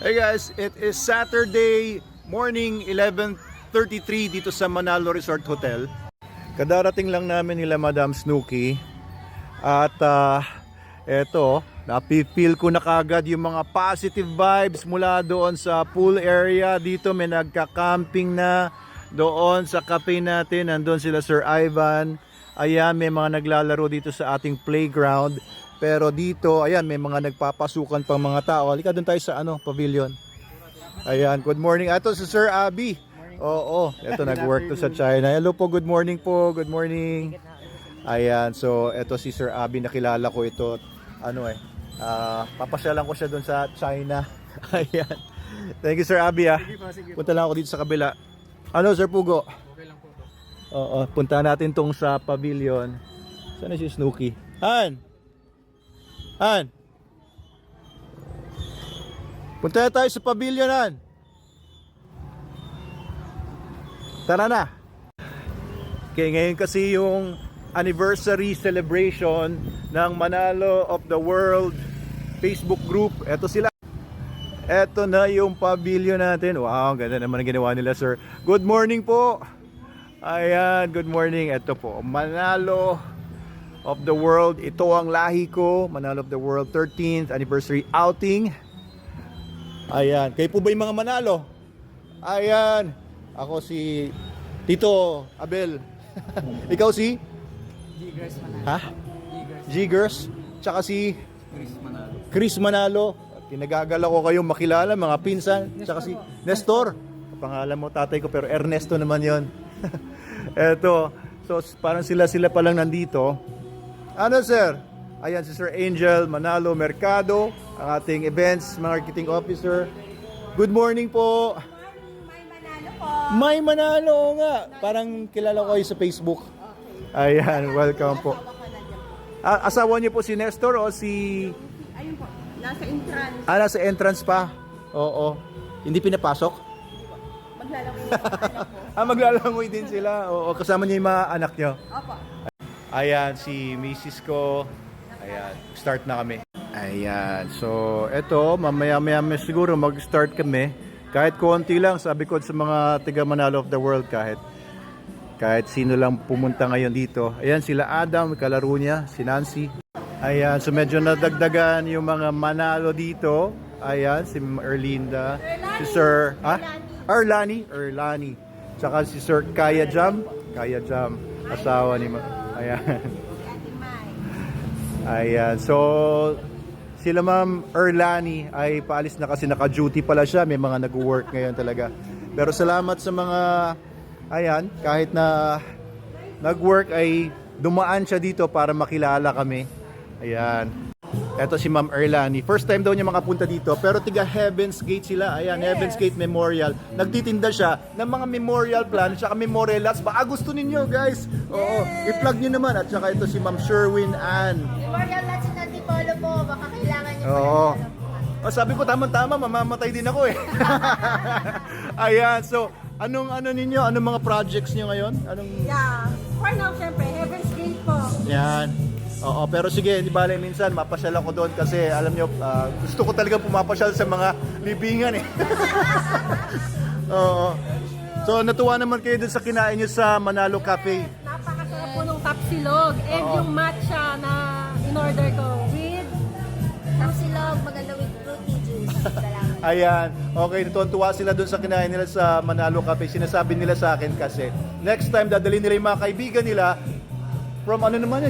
Hey guys, it is Saturday morning 11:33 dito sa Manalo Resort Hotel. Kadarating lang namin nila Madam Snooki at eto, napipil ko na kagad yung mga positive vibes mula doon sa pool area. Dito may nagka-camping na doon sa cafe natin. Nandun sila Sir Ivan. Ayan, may mga naglalaro dito sa ating playground. Pero dito, ayan, may mga nagpapasukan pang mga tao. Halika doon tayo sa pavilion. Ayan, good morning. Ito si Sir Abby. Oo, ito nag-work to sa China. Hello po, good morning po. Good morning. Ayan, so ito si Sir Abby, nakilala ko ito. Papasyalan ko siya doon sa China. Ayan. Thank you Sir Abby. Punta lang ako dito sa kabila. Ano Sir Pugo? Okay lang po to. Oo, punta natin tong sa pavilion. Saan na si Snooki? Han! Punta tayo sa pavilion, Han. Tara na. Okay, ngayon kasi yung anniversary celebration ng Manalo of the World Facebook group. Ito sila. Ito na yung pavilion natin. Wow, ganda naman ang ginawa nila, sir. Good morning po. Ayan, good morning. Ito po, Manalo of the World. Ito ang lahi ko. Manalo of the World 13th anniversary outing. Ayan, kayo po ba yung mga Manalo? Ayan, ako si Tito Abel. Ikaw si? G-Girls Manalo. Ha? G-Girls. Tsaka si Chris Manalo. Chris Manalo. Kinagagala ko kayong makilala, mga pinsan. Tsaka si Nestor. Pangalan mo tatay ko pero Ernesto naman yon. Eto, so parang sila pa lang nandito. Ano sir? Ayan si Sir Angel Manalo Mercado, ang ating events marketing officer. Good morning po. May Manalo po. May Manalo nga. Parang kilala ko kayo sa Facebook. Ayan, welcome po. Asawa niyo po si Nestor o si... Ayun po, nasa entrance. Nasa entrance pa? Oo. Hindi pinapasok? Maglalaro po. Maglalangoy din sila. Oo, kasama niyo yung mga anak niyo. Opo. Ayan, si Mrs. ko. Ayan, start na kami. Ayan, so eto, mamaya siguro mag-start kami. Kahit konti lang, sabi ko sa mga tiga Manalo of the World, kahit sino lang pumunta ngayon dito. Ayan, sila Adam, kalaro niya, si Nancy. Ayan, so medyo nadagdagan yung mga Manalo dito. Ayan, si Erlinda, si Sir, Erlani. Tsaka si Sir Kaya Jam, asawa ni Ayan. Ayan, so sila Ma'am Erlani ay paalis na kasi naka-duty pala siya. May mga nag-work ngayon talaga. Pero salamat sa mga, ayan, kahit na nag-work ay dumaan siya dito para makilala kami. Ayan. Eto si Ma'am Erlani. First time daw niya makapunta dito. Pero tiga Heaven's Gate sila. Ayan, yes. Heaven's Gate Memorial. Nagtitinda siya ng mga memorial plan at memorial lots. Baka gusto ninyo guys. Oo. Yes. I-plug nyo naman. At saka ito si Ma'am Sherwin Ann. Memorial lots na Antipolo po. Baka kailangan niyo Oo. Sabi ko tama-tama, mamamatay din ako eh. Ayan, so anong ninyo? Anong mga projects niyo ngayon? Yeah. For now, syempre, Heaven's Gate po. Yan. Oo, pero sige, di bale minsan mapasyal ako doon kasi alam nyo, gusto ko talaga pumapasyal sa mga libingan eh. Oo. So natuwa naman kayo doon sa kinain nyo sa Manalo Cafe. Napakasarap po ng tapsilog. And yung matcha na in-order ko with tapsilog, maganda with fruity juice. Salamat. Ayan. Okay, natuwa sila doon sa kinain nila sa Manalo Cafe. Sinasabi nila sa akin kasi next time dadalhin nila yung mga kaibigan nila from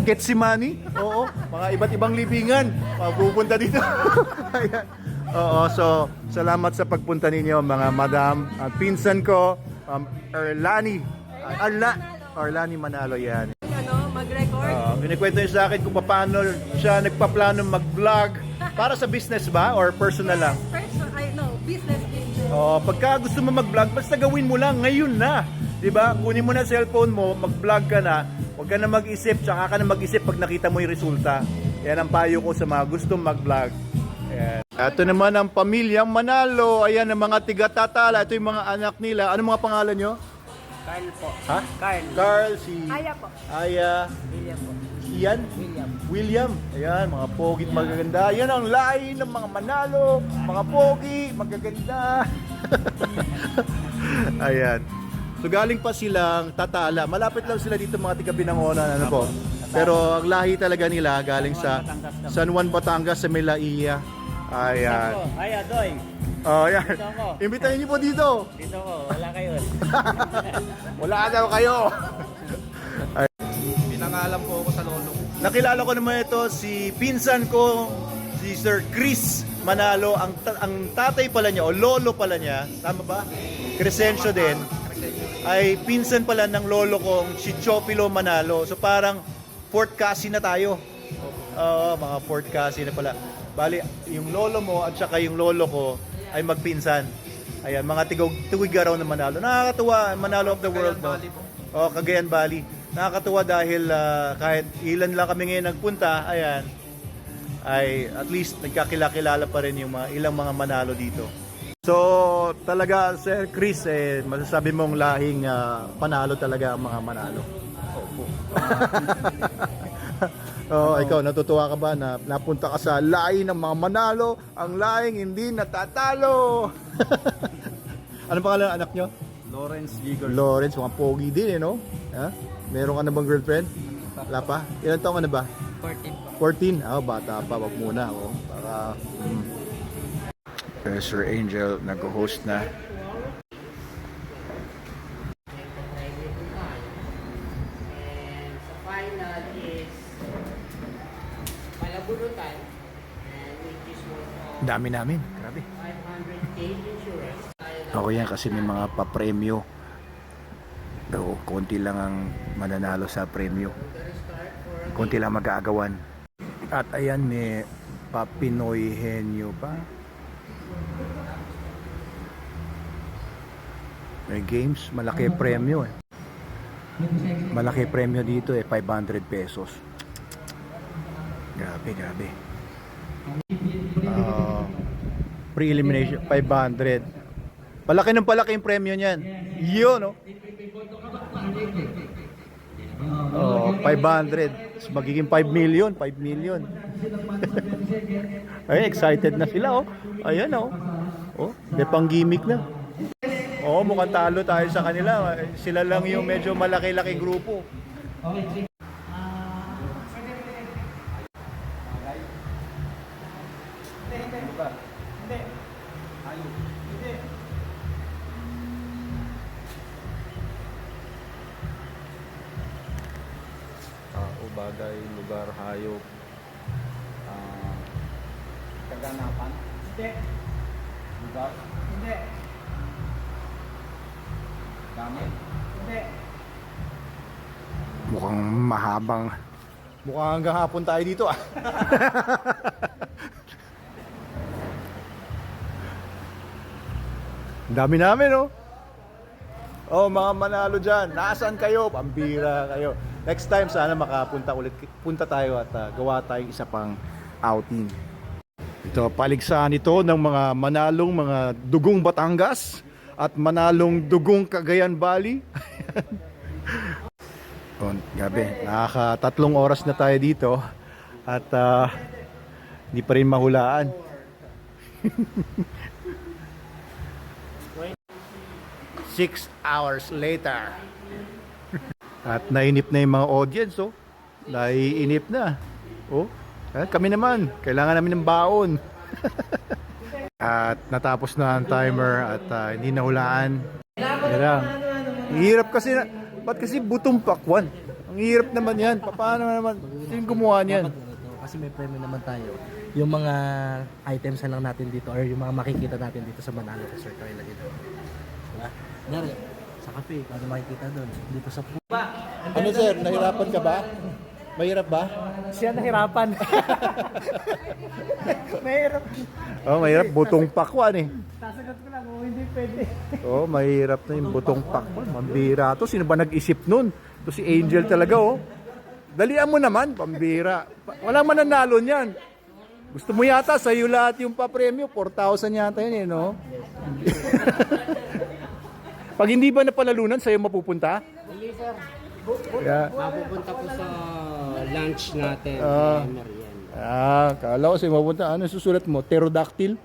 Getsemani. Oo, mga iba't ibang libingan. Pupunta dito. Ayan. Oo, so salamat sa pagpunta ninyo mga madam. Pinsan ko, Erlani Manalo yan. Mag-record. Pinikwento niya sa akin kung paano siya nagpaplano mag-vlog. Para sa business ba or personal lang? Business. Pagka gusto mo mag-vlog, basta gawin mo lang ngayon na. 'Di ba? Kunin mo na cellphone mo, mag-vlog ka na. Huwag ka na mag-isip, tsaka ka na mag-isip pag nakita mo yung resulta. Yan ang payo ko sa mga gustong mag-vlog. Ayan. Ito naman ang pamilyang Manalo. Ayan ang mga tiga-Tatala. Ito yung mga anak nila. Ano mga pangalan nyo? Carl po. Ha? Carl. Carl, si Aya po. Aya, William po. Ian? William. Ayan, mga pogi at magaganda. Yan ang lahi ng mga Manalo, mga pogi, magaganda. Ayan. So galing pa silang Tatala. Malapit lang sila dito mga tiga Binangonan, ano po. Pero ang lahi talaga nila galing sa San Juan, Batangas sa Melaia. Ayan. Ay, Adoy. Oh, yan. Dito ako. Imbitahin niyo po dito. Dito ko. Wala kayo. Wala daw kayo. Pinangalan po ako sa lolo. Nakilala ko naman ito si pinsan ko, si Sir Chris Manalo. Ang tatay pala niya o lolo pala niya, tama ba? Crescencio din. Ay pinsan pala ng lolo kong si Chopilo Manalo. So parang fourth cousin na tayo. Mga fourth cousin na pala. Bali, yung lolo mo at saka yung lolo ko ay magpinsan. Ayan, mga tuwiga raw ng Manalo. Nakakatuwa, Manalo of the world, no? Cagayan Valley. Nakakatuwa dahil kahit ilan lang kami ngayon nagpunta, ayan, ay at least nagkakilala pa rin yung ilang mga Manalo dito. So, talaga, Sir Chris, masasabi mong lahing panalo talaga ang mga Manalo. Opo. Ikaw, natutuwa ka ba na napunta ka sa lahi ng mga Manalo, ang lahing hindi natatalo? Ano pangalan ng anak nyo? Lawrence Giger. Lawrence, mga pogi din no? Ha? Meron ka na bang girlfriend? Wala pa? Ilan taong ka na ba? 14 po. 14? Bata pa, wag muna. Para... Sir Angel, nag-host na. And sa final is Malabunutan, and which is worth of Dami namin. Grabe. 500K insurance. Ako yan kasi may mga papremyo. So, konti lang ang mananalo sa premyo. Konti lang mag-aagawan. At ayan, may Papinoy Henyo pa. May games, malaki premyo eh. Malaki premyo dito 500 pesos. Grabe. Pre-elimination 500. Palaki yung premyo niyan. Yun, no? 500. Magiging 5 million. Ay, excited na sila, oh. Ayan, oh. May pang gimmick na. Mukhang talo tayo sa kanila. Sila lang yung medyo malaki-laki grupo. Bagay, lugar, hayop. Kaganapan. Hindi. Lugar. Hindi. Gamit. Hindi. Mukhang mahabang. Mukhang hanggang hapon tayo dito, ah. Ang dami namin, oh. Mga Manalo dyan. Nasaan kayo? Pambira kayo. Next time, sana punta tayo at gawa tayong isa pang outing. Ito, paligsahan ito ng mga Manalong mga dugong Batangas at Manalong dugong Cagayan Valley. Gabi, nakaka-3 oras na tayo dito at hindi pa rin mahulaan. 6 hours later. At nainip na yung mga audience, oh. Naiinip na. Kami naman, kailangan namin ng baon. At natapos na ang timer at hindi nahulaan. Hirap kasi ba't kasi butong pakwan? Ang hirap naman yan. Paano naman? Sino gumawa niyan? Kasi may premyo naman tayo. Yung mga items na lang natin dito or yung mga makikita natin dito sa Manalo Resort ay lagi doon. Diba? Dari, sa cafe, ano makikita doon? Dito sa Ano sir, nahirapan ka ba? Mahirap ba? siya nahirapan. Mahirap. Mahirap. Butong pakwan eh. Sasagot ko lang, hindi pwede. Mahirap na yung butong pakwan. Mambira to. Sino ba nag-isip nun? To si Angel talaga, Dalian mo naman, pambira. Walang mananalo niyan. Gusto mo yata sa'yo lahat yung pa-premyo, 4,000 yata yun no? Pag hindi ba napalalunan, sa'yo mapupunta? Hindi sir. Yeah. Mapupunta po sa lunch natin, Ah. merienda. Kala ko kasi mapunta, ano susulat mo? Pterodactyl?